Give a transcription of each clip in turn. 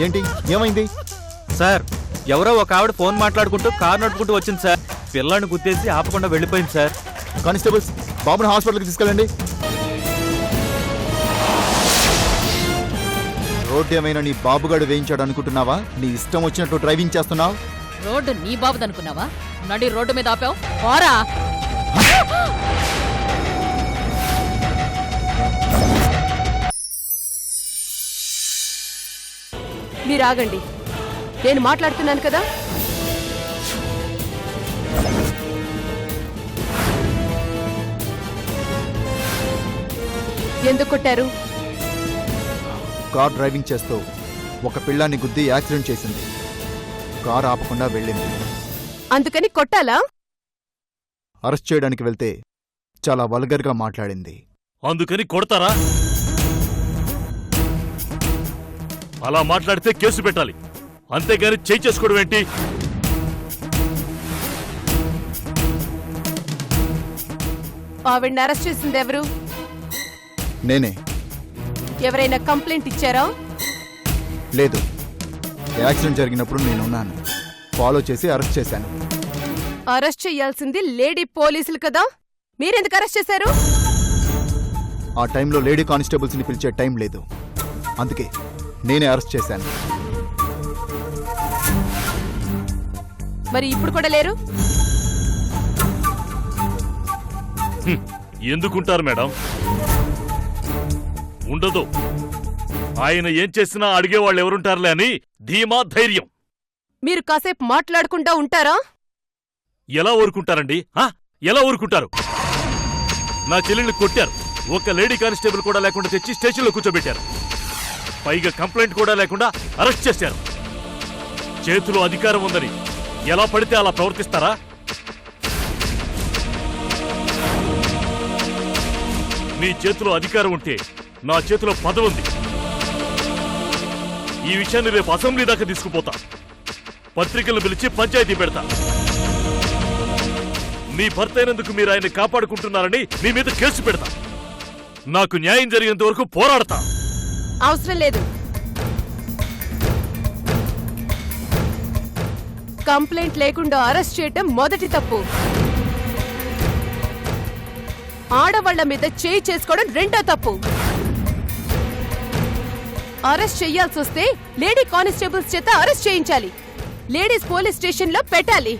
ఏంటి ఏమైంది సార్ ఎవరో ఒక ఆవిడ ఫోన్ మాట్లాడుకుంటూ కారు నడుపుకుంటూ వచ్చింది సార్. పిల్లాన్ని గుద్దేసి ఆపకుండా వెళ్ళిపోయింది సార్. కానిస్టేబుల్స్ బాబుని హాస్పిటల్కి తీసుకెళ్ళండి. రోడ్డు ఏమైనా నీ బాబుగాడు వేయించాడు అనుకుంటున్నావా? నీ ఇష్టం వచ్చినట్టు డ్రైవింగ్ చేస్తున్నావు. రోడ్డు నీ బాబుదనుకున్నావా? నడి రోడ్డు మీద ఆపావు. పోరా. మీరు ఆగండి, నేను మాట్లాడుతున్నాను కదా. ఎందుకు కొట్టారు? కార్ డ్రైవింగ్ చేస్తూ ఒక పిల్లాన్ని గుద్ది యాక్సిడెంట్ చేసింది. కార్ ఆపకుండా వెళ్ళింది. అందుకని కొట్టాలా? అరెస్ట్ చేయడానికి వెళ్తే చాలా వల్గర్గా మాట్లాడింది. అందుకని కొడతారా? అలా మాట్లాడితే కేసు పెట్టాలి, అంతేగాని చేయి చేసుకోవడం ఏంటి? ఆవిడ్ని అరెస్ట్ చేసింది ఎవరు? నేనే. ఎవరైనా కంప్లైంట్ ఇచ్చారా? లేదు, యాక్సిడెంట్ జరిగినప్పుడు నేనున్నాను. ఫాలో చేసి అరెస్ట్ చేశాను. అరెస్ట్ చేయాల్సింది లేడీ పోలీసులు కదా, మీరెందుకు అరెస్ట్ చేశారు? ఆ టైంలో లేడీ కానిస్టేబుల్స్ని పిలిచే టైం లేదు, అందుకే నేనే అరెస్ట్ చేశాను. మరి ఇప్పుడు కూడా లేరు? ఎందుకుంటారు మేడం? ఉండదు. ఆయన ఏం చేసినా అడిగేవాళ్ళు ఎవరుంటారులే అని ధీమా, ధైర్యం. మీరు కాసేపు మాట్లాడకుండా ఉంటారా? ఎలా ఊరుకుంటారండి? ఎలా ఊరుకుంటారు? నా చెల్లెల్ని కొట్టారు, ఒక లేడీ కానిస్టేబుల్ కూడా లేకుండా తెచ్చి స్టేషన్లో కూర్చోబెట్టారు. పైగా కంప్లైంట్ కూడా లేకుండా అరెస్ట్ చేశారు. చేతిలో అధికారం ఉందని ఎలా పడితే అలా ప్రవర్తిస్తారా? నీ చేతిలో అధికారం ఉంటే నా చేతిలో పదవి ఉంది. ఈ విషయాన్ని రేపు అసెంబ్లీ దాకా తీసుకుపోతా. పత్రికలను పిలిచి పంచాయతీ పెడతా. నీ భర్త అయినందుకు మీరు ఆయన్ని కాపాడుకుంటున్నారని మీ మీద కేసు పెడతా. నాకు న్యాయం జరిగేంత వరకు పోరాడతా. అవసరం లేదు. కంప్లైంట్ లేకుండా అరెస్ట్ చేయటం మొదటి తప్పు. ఆడవాళ్ల మీద చేయి చేసుకోవడం రెండో తప్పు. అరెస్ట్ చెయ్యాల్సి వస్తే లేడీ కానిస్టేబుల్స్ చేత అరెస్ట్ చేయించాలి, లేడీస్ పోలీస్ స్టేషన్లో పెట్టాలి.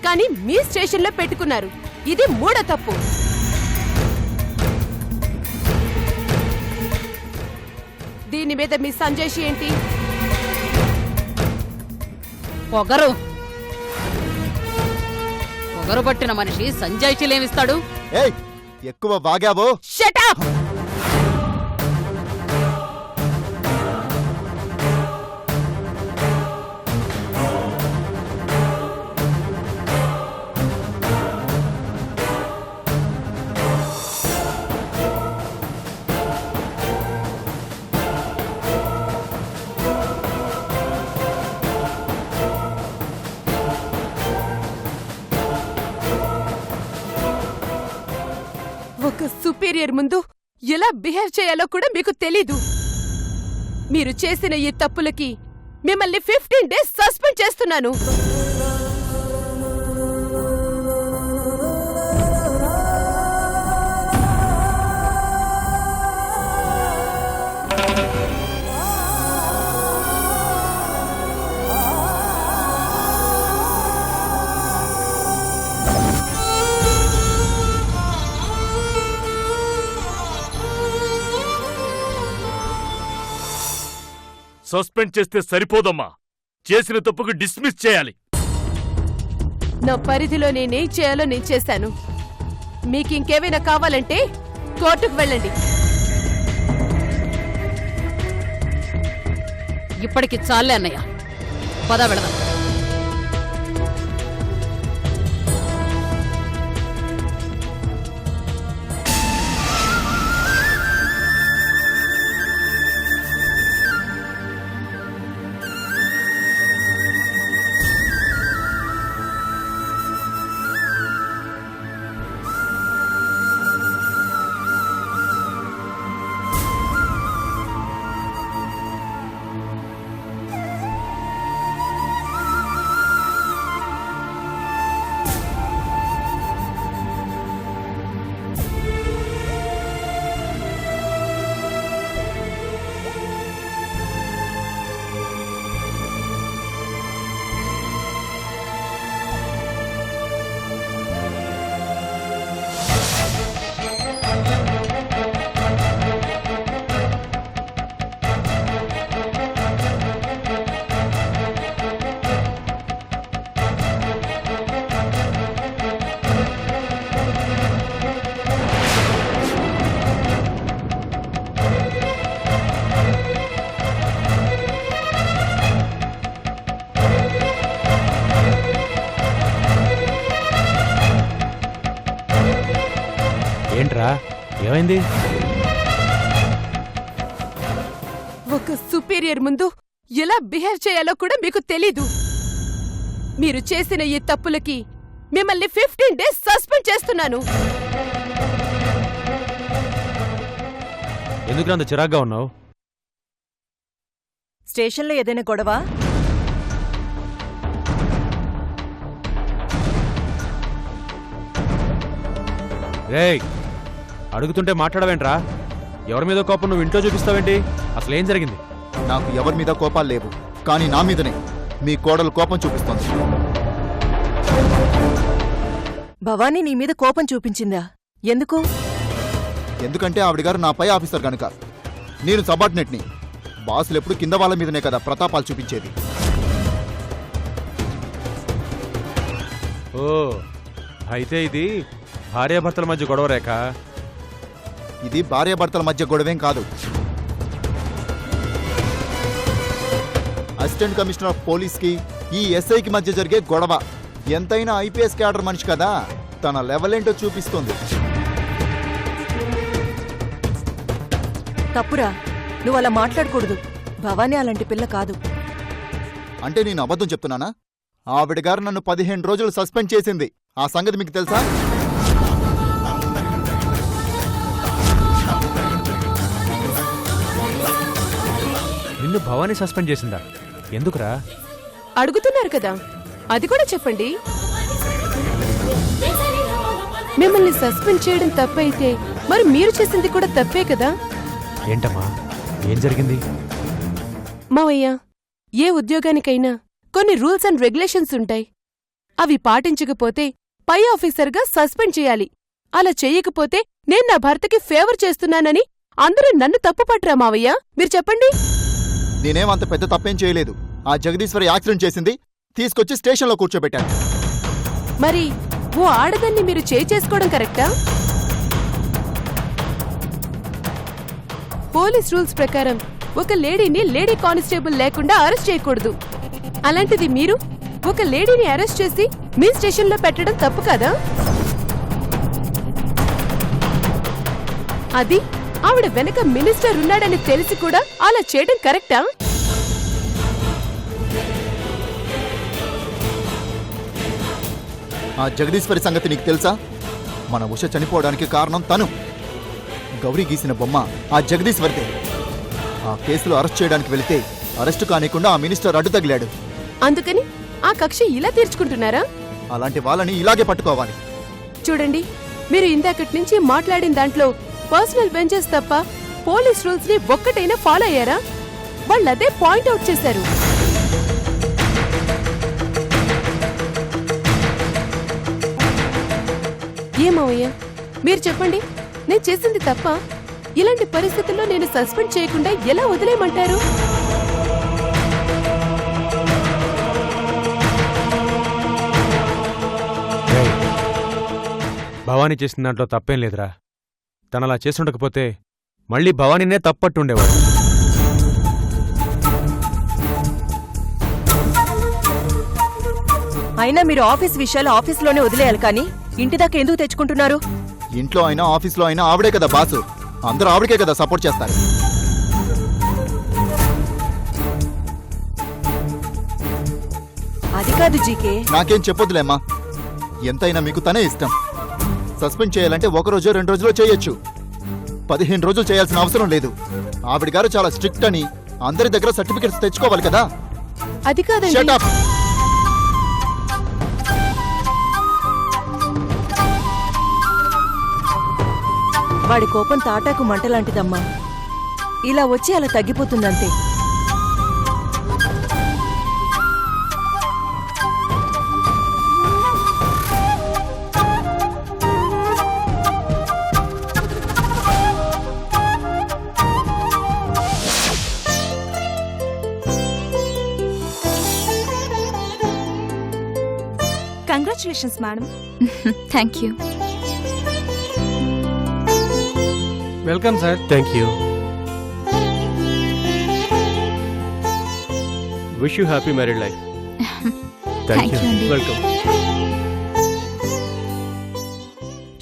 కానీ మీ స్టేషన్లో పెట్టుకున్నారు, ఇది మూడో తప్పు. దీని మీద మీ సంజయ్షి ఏంటి? పొగరు పొగరు పట్టిన మనిషి సంజాయిషీలేమిస్తాడు? ఏయ్, ఎక్కువ వాగావో. Shut up! ఒక సుపీరియర్ ముందు ఎలా బిహేవ్ చేయాలో కూడా మీకు తెలీదు. మీరు చేసిన ఈ తప్పులకి మిమ్మల్ని 15 డేస్ సస్పెండ్ చేస్తున్నాను. సస్పెండ్ చేస్తే సరిపోదమ్మా, చేసిన తప్పుకు డిస్మిస్ చేయాలి. నా పరిధిలో నేనేం చేయాలో నేను చేశాను. మీకు ఇంకేమైనా కావాలంటే కోర్టుకు వెళ్ళండి. ఇప్పటికి చాలే అన్నయ్య, పద వెళదాం. ఏంట్రా ఏమైంది? ఒక సుపీరియర్ ముందు ఎలా బిహేవ్ చేయాలో కూడా మీకు తెలీదు. మీరు చేసిన ఈ తప్పులకి మిమ్మల్ని 15 డేస్ సస్పెండ్ చేస్తున్నాను. ఎందుకు అంత చిరాగ్గా ఉన్నావు? స్టేషన్లో ఏదైనా గొడవ? రేయ్, అడుగుతుంటే మాట్లాడవేంట్రా? ఎవరి మీద కోపం నువ్వు ఇంట్లో చూపిస్తావేంటి? అసలు ఏం జరిగింది? నాకు ఎవరి మీద కోపాలు లేవు, కానీ నా మీదనే మీ కోడలు కోపం చూపిస్తోంది. భవానీ నీ మీద కోపం చూపించిందా? ఎందుకు? ఎందుకంటే ఆవిడ గారు నా పై ఆఫీసర్ కనుక. నేను సబార్డినేట్ని. బాసులు ఎప్పుడు కింద వాళ్ళ మీదనే కదా ప్రతాపాలు చూపించేది. ఓ, అయితే ఇది భార్యాభర్తల మధ్య గొడవ రేఖ. ఇది భార్యాభర్తల మధ్య గొడవేం కాదు. అసిస్టెంట్ కమిషనర్ ఆఫ్ పోలీస్కి ఈ ఎస్ఐకి మధ్య జరిగే గొడవ. ఎంతైనా ఐపీఎస్ క్యాడర్ మనిషి కదా, తన లెవెల్ ఏంటో చూపిస్తుంది. తప్పురా, నువ్వు అలా మాట్లాడకూడదు. భవానీ అలాంటి పిల్ల కాదు. అంటే నేను అబద్ధం చెప్తున్నానా? ఆవిడ గారు నన్ను 15 రోజులు సస్పెండ్ చేసింది. ఆ సంగతి మీకు తెలుసా? నిన్ను భవానీ సస్పెండ్ చేసిందా? ఎందుకురా? అడుగుతున్నారు కదా, అది కూడా చెప్పండి. మిమ్మల్ని సస్పెండ్ చేయడం తప్పైతే మరి మీరు చేసింది కూడా తప్పే కదా? ఏంటమ్మా, ఏం జరిగింది? మావయ్య, ఏ ఉద్యోగానికైనా కొన్ని రూల్స్ అండ్ రెగ్యులేషన్స్ ఉంటాయి. అవి పాటించకపోతే పై ఆఫీసర్గా సస్పెండ్ చేయాలి. అలా చెయ్యకపోతే నేను నా భర్తకి ఫేవర్ చేస్తున్నానని అందరూ నన్ను తప్పుపట్టరా మావయ్య? మీరు చెప్పండి. నేనేమంత పెద్ద తప్పేం చేయలేదు. ఆ జగదీశ్వరి యాక్సిడెంట్ చేసింది, తీసుకొచ్చి స్టేషన్లో కూర్చోబెట్టాను. మరి ఓ ఆడదాన్ని మీరు చేసుకోవడం కరెక్టా? పోలీస్ రూల్స్ ప్రకారం ఒక లేడీని లేడీ కానిస్టేబుల్ లేకుండా అరెస్ట్ చేయకూడదు. అలాంటిది మీరు ఒక లేడీని అరెస్ట్ చేసి మీ స్టేషన్లో పెట్టడం తప్పు కదా? అది ఆవిడ వెనక మినిస్టర్ ఉన్నాడని తెలిసి కూడా అలా చేయడం కరెక్టా? ఆ జగదీశ్వరి సంగతి నీకు తెలుసా? మన ఉష చనిపోవడానికి కారణం తను. గౌరీ గీసిన బొమ్మ ఆ జగదీశ్వరిదే. ఆ కేసులో అరెస్ట్ చేయడానికి వెళితే అరెస్టు కానికుండా ఆ మినిస్టర్ అడ్డు తగిలాడు. అందుకని ఆ కక్ష ఇలా తీర్చుకుంటున్నారా? అలాంటి వాళ్ళని ఇలాగే పట్టుకోవాలి. చూడండి, మీరు ఇందాకటి నుంచి మాట్లాడిన దాంట్లో పర్సనల్ బెంచెస్ తప్ప పోలీస్ రూల్స్ ని ఒక్కటైనా ఫాలో అయ్యారా? వాళ్ళదే పాయింట్ అవుట్ చేశారు. ఏమయ్యా, మీరు చెప్పండి, నేను చేసింది తప్ప? ఇలాంటి పరిస్థితుల్లో నేను సస్పెండ్ చేయకుండా ఎలా వదిలేయమంటారు? భవానీ చేసిన దాంట్లో తప్పేం లేదురా. తనలా చేసుండకపోతే మళ్ళీ భవానీనే తప్పట్టుండేవాడు. అయినా మీరు ఆఫీస్ విషయాలు ఆఫీస్లోనే వదిలేయాలి కానీ ఇంటి దాకా ఎందుకు తెచ్చుకుంటున్నారు? ఇంట్లో అయినా ఆఫీస్లో అయినా ఆవిడే కదా బాసు. అందరూ ఆవిడకే కదా సపోర్ట్ చేస్తారు. అది కాదు జీకే. నాకేం చెప్పొద్దులేమ్మా. ఎంతైనా మీకు తనే ఇష్టం. సస్పెండ్ చేయాలంటే 1 రోజు 2 రోజులో చేయొచ్చు. 15 రోజులు చేయాల్సిన అవసరం లేదు. ఆవిడ గారు చాలా స్ట్రిక్ట్ అని అందరి దగ్గర సర్టిఫికెట్స్ తెచ్చుకోవాలి కదా. అది కాదండి. Shut up! వాడి కోపం తాటాకు మంటలాంటిదమ్మా. ఇలా వచ్చి అలా తగ్గిపోతుందంతే. Congratulations madam. Thank you. Welcome sir. Thank you. Wish you happy married life. Thank you అండి. వెల్కమ్.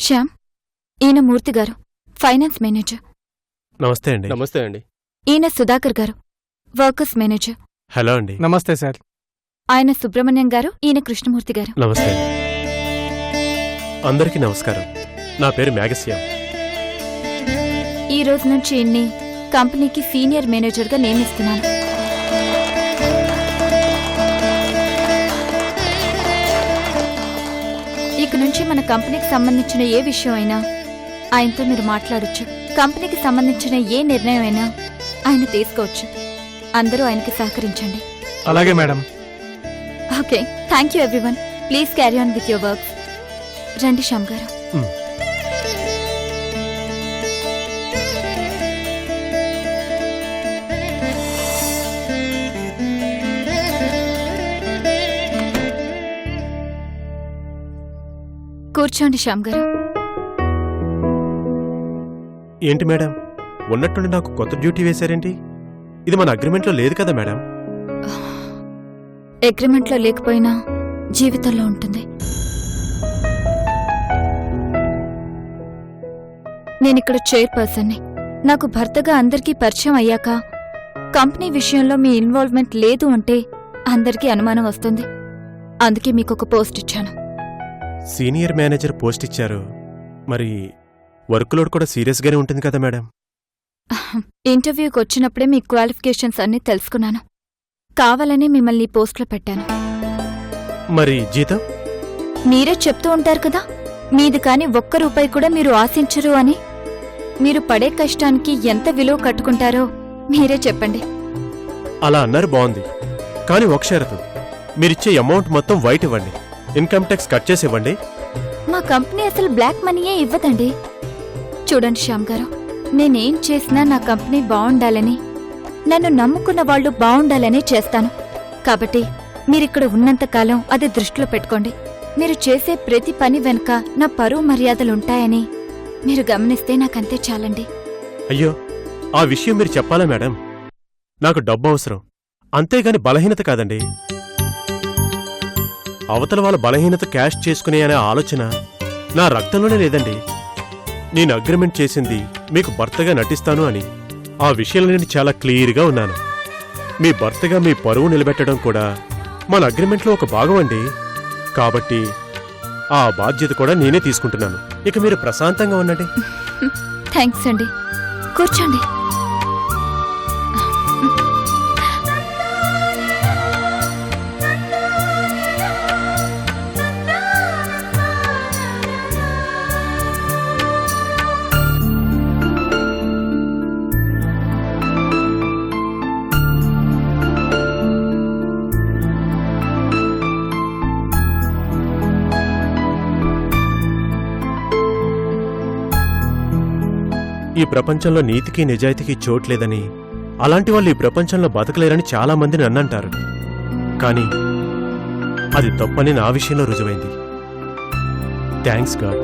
శ్యామ్, ఈయన మూర్తి గారు, ఫైనాన్స్ మేనేజర్. నమస్తే అండి. నమస్తే అండి. ఈయన సుధాకర్ గారు, వర్కర్స్ మేనేజర్. హలో అండి. నమస్తే సార్. ఆయన సుబ్రహ్మణ్యం గారు, ఈయన కృష్ణమూర్తి గారు. నమస్తే. అందరికీ నమస్కారం. నా పేరు మేఘశ్యామ్. ఈ రోజు నుంచి ఈయన్ని కంపెనీకి సీనియర్ మేనేజర్గా నియమిస్తున్నాను. ఇక నుంచి మన కంపెనీకి సంబంధించిన ఏ విషయం అయినా ఆయనతో మీరు మాట్లాడొచ్చు. కంపెనీకి సంబంధించిన ఏ నిర్ణయం అయినా ఆయన తీసుకోవచ్చు. అందరూ ఆయనకి సహకరించండి. అలాగే madam. Okay, thank you everyone. Please carry on with your work. రండి శ్యామ్ గారు. కూర్చోండి శ్యామ్ గారు. ఏంటి మేడం, ఉన్నట్టుండి నాకు కొత్త డ్యూటీ వేశారేంటి? ఇది మన అగ్రిమెంట్లో లేదు కదా మేడం? అగ్రిమెంట్లో లేకపోయినా జీవితంలో ఉంటుంది. నేనిక్కడ చైర్పర్సన్ని. నాకు భర్తగా అందరికీ పరిచయం అయ్యాక కంపెనీ విషయంలో మీ ఇన్వాల్వ్మెంట్ లేదు అంటే అందరికీ అనుమానం వస్తుంది. అందుకే మీకొక పోస్ట్ ఇచ్చాను. సీనియర్ మేనేజర్ పోస్ట్ ఇచ్చారు, మరి వర్క్ లోడ్ కూడా సీరియస్గానే ఉంటుంది కదా మేడం? ఇంటర్వ్యూకి వచ్చినప్పుడే మీ క్వాలిఫికేషన్స్ అన్నీ తెలుసుకున్నాను. కావాలని మిమ్మల్ని ఈ పోస్ట్లో పెట్టాను. మరి జీతం? మీరే చెప్తూ ఉంటారు కదా, మీది కాని ఒక్క రూపాయి కూడా మీరు ఆశించరు అని. మీరు పడే కష్టానికి ఎంత విలువ కట్టుకుంటారో మీరే చెప్పండి. అలా అన్నారు బాగుంది, కానీ ఒక షరతు. మీరిచ్చే అమౌంట్ మొత్తం వైట్ ఇవ్వండి, ఇన్కమ్ ట్యాక్స్ కట్ చేసి ఇవ్వండి. మా కంపెనీ అసలు బ్లాక్ మనీయే ఇవ్వదండి. చూడండి శ్యామ్ గారు, నేనేం చేసినా నా కంపెనీ బావుండాలని, నన్ను నమ్ముకున్న వాళ్ళు బావుండాలని చేస్తాను. కాబట్టి మీరిక్కడ ఉన్నంతకాలం అది దృష్టిలో పెట్టుకోండి. మీరు చేసే ప్రతి పని వెనుక నా పరువు మర్యాదలుంటాయని మీరు గమనిస్తే నాకంతే చాలండి. అయ్యో, ఆ విషయం మీరు చెప్పాలా మేడం? నాకు డబ్బు అవసరం, అంతేగాని బలహీనత కాదండి. అవతల వాళ్ళ బలహీనత క్యాష్ చేసుకునే అనే ఆలోచన నా రక్తంలోనే లేదండి. నేను అగ్రిమెంట్ చేసింది మీకు భర్తగా నటిస్తాను అని. ఆ విషయంలో నేను చాలా క్లియర్గా ఉన్నాను. మీ భర్తగా మీ పరువు నిలబెట్టడం కూడా మన అగ్రిమెంట్లో ఒక భాగం అండి. కాబట్టి ఆ బాధ్యత కూడా నేనే తీసుకుంటున్నాను. ఇక మీరు ప్రశాంతంగా ఉండండి. థ్యాంక్స్ అండి. కూర్చోండి. ఈ ప్రపంచంలో నీతికి నిజాయితీకి చోట్లేదని, అలాంటి వాళ్ళు ఈ ప్రపంచంలో బతకలేరని చాలా మంది నన్నంటారు. కానీ అది తప్పని నా విషయంలో రుజువైంది. Thanks God.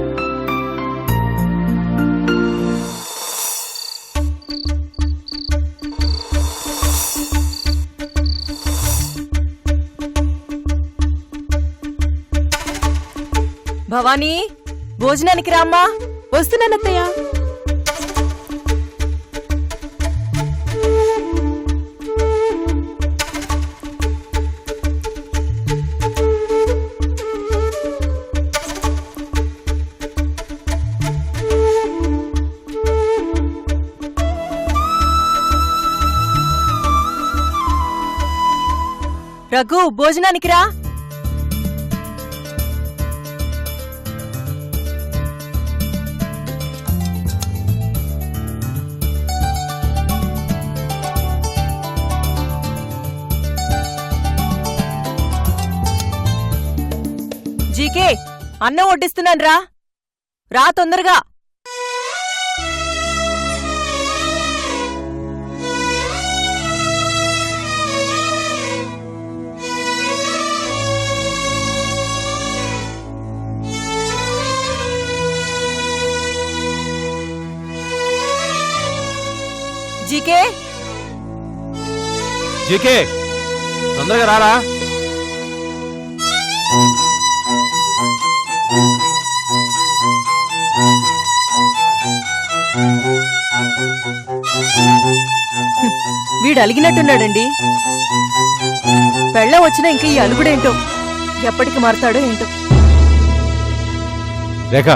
భవానీ, భోజనానికి రామ్మా. వస్తున్నానత్తయ్య. రఘు, భోజనానికి రా. జీకే, అన్నం వడ్డిస్తున్నాను రా. రా తొందరగా. జీకే, జీకే, తొందరగా రారా. వీడు అలిగినట్టున్నాడండి. పెళ్ళ వచ్చినా ఇంకా ఈ అలుగుడేంటో, ఎప్పటికి మారతాడో ఏంటో. రేఖ,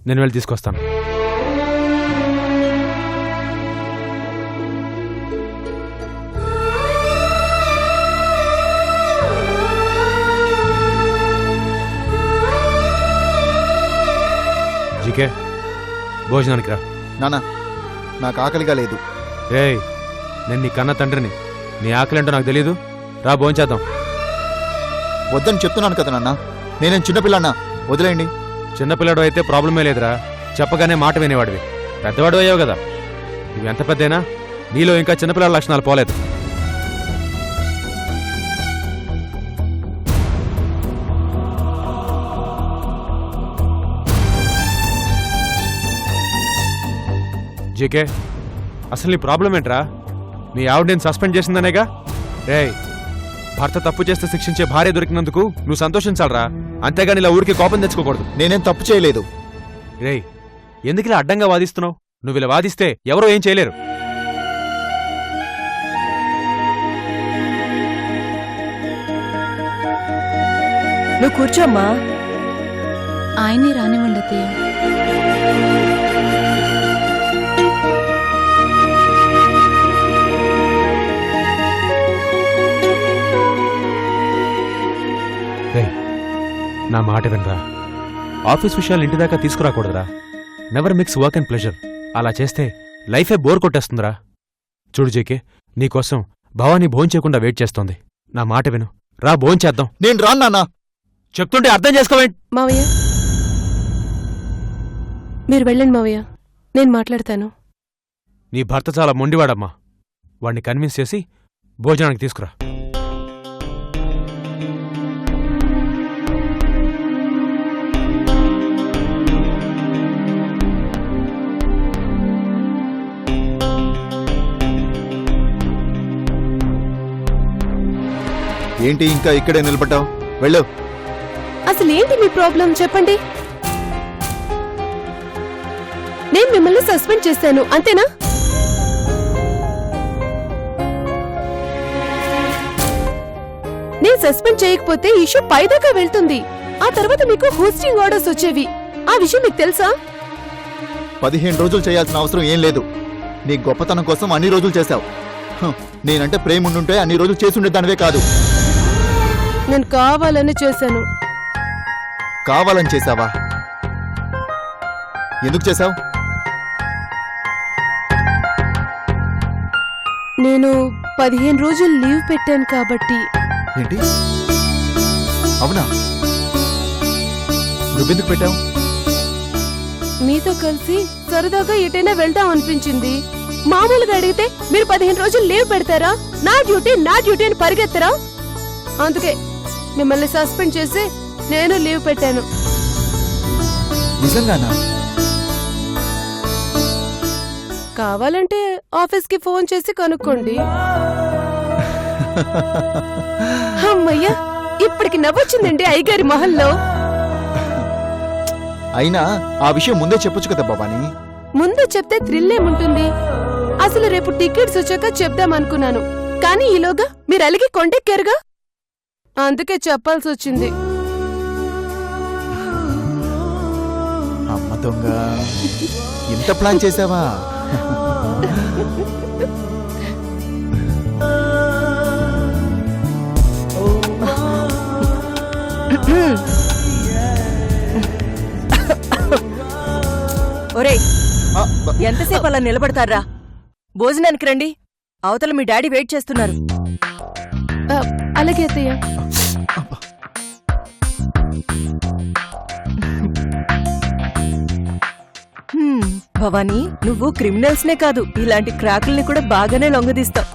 నేను వెళ్ళి తీసుకొస్తాను. జీకే, భోజనానికి రా. నానా నాకు ఆకలిగా లేదు. రేయ్, నేను నీ కన్న తండ్రిని. నీ ఆకలింటో నాకు తెలీదు. రా, భోంచేద్దాం. వద్దని చెప్తున్నాను కదా నాన్న. నేనేం చిన్నపిల్లన్నా, వదిలేయండి. చిన్నపిల్లడు అయితే ప్రాబ్లమే లేదురా, చెప్పగానే మాట వినేవాడివి. పెద్దవాడు అయ్యావు కదా. నువ్వు ఎంత పెద్దయినా నీలో ఇంకా చిన్నపిల్లల లక్షణాలు పోలేదు. జీకే, అసలు నీ ప్రాబ్లం ఏంట్రా? నీ ఆవిడ నేను సస్పెండ్ చేసిందనేగా. రేయ్, భర్త తప్పు చేస్తే శిక్షించే భార్య దొరికినందుకు నువ్వు సంతోషించాలరా, అంతేగాని ఇలా ఊరికి కోపం తెచ్చుకోకూడదు. నేనేం తప్పు చేయలేదు. రేయ్, ఎందుకు ఇలా అడ్డంగా వాదిస్తున్నావు? నువ్వు ఇలా వాదిస్తే ఎవరో ఏం చేయలేరు. నువ్వు కూర్చోమ్మా. ఆయనే రానివ్వండి అత్తయ్య. రేయ్, నా మాట వినరా. ఆఫీస్ విషయాలు ఇంటి దాకా తీసుకురాకూడదురా. Never mix work and pleasure. అలా చేస్తే లైఫే బోర్ కొట్టేస్తుందిరా. చూడు జేకే, నీకోసం భవానీ భోంచేయకుండా వెయిట్ చేస్తోంది. నా మాట విను, రా భోంచేద్దాం. నేను రాను నాన్నా. చెప్తుంటే అర్థం చేసుకోవేంటి? మావయ్య, మీరు వెళ్ళండి మావయ్య, నేను మాట్లాడతాను. నీ భర్త చాలా మొండివాడమ్మా. వాణ్ణి కన్విన్స్ చేసి భోజనానికి తీసుకురా. ఏంటి ఇంకా ఇక్కడే నిలబడ్డావు? వెళ్ళు. అసలేంటి మీ ప్రాబ్లం చెప్పండి. నేను మిమ్మల్ని సస్పెండ్ చేశాను, అంతేనా? నేను సస్పెండ్ చేయకపోతే ఇష్యూ పైదాకా వెళ్తుంది. ఆ తర్వాత మీకు హోస్టింగ్ ఆర్డర్స్ వచ్చేవి. ఆ విషయం మీకు తెలుసా? 15 రోజులు చేయాల్సిన అవసరం ఏం లేదు. నీ గొప్పతనం కోసం అన్ని రోజులు చేశావు. నేనంటే ప్రేమ ఉండుంటే అన్ని రోజులు చేసుండేదానివే కాదు. నేను కావాలని చేశాను. కావాలని చేశావా? ఎందుకు చేశావు? నేను 15 రోజులు లీవ్ పెట్టాను కాబట్టి. ఏంటి? అవునా? నువ్వెందుకు పెట్టావు? మీతో కలిసి సరదాగా ఎటైనా వెళ్దాం అనిపించింది. మామూలుగా అడిగితే మీరు 15 రోజులు లీవ్ పెడతారా? నా డ్యూటీ అని పరిగెత్తరా? అందుకే మిమ్మల్ని సస్పెండ్ చేసి నేను లీవ్ పెట్టాను. నిజంగానా? కావాలంటే ఆఫీస్కి ఫోన్ చేసి కనుక్కోండి. అమ్మయ్యా, ఇప్పటికి నవ్వొచ్చిందండి అయ్యగారి మొహంలో. అయినా ఆ విషయం ముందే చెప్పొచ్చు కదా భవానీ. ముందే చెప్తే థ్రిల్ ఏముంటుంది? అసలు రేపు టికెట్స్ వచ్చాక చెప్దామనుకున్నాను, కానీ ఈలోగా మీరు అలిగి కొండెక్కారుగా, అందుకే చెప్పాల్సి వచ్చింది. అమ్మ దొంగ, ఇంత ప్లాన్ చేసావా? ఒరేయ్, ఎంతసేపు అలా నిలబడతారా? భోజనానికి రండి, అవతల మీ డాడీ వెయిట్ చేస్తున్నారు. అలాగే అత్తయ్య. భవానీ, నువ్వు క్రిమినల్స్నే కాదు, ఇలాంటి క్రాకుల్ని కూడా బాగానే లొంగదీస్తావు.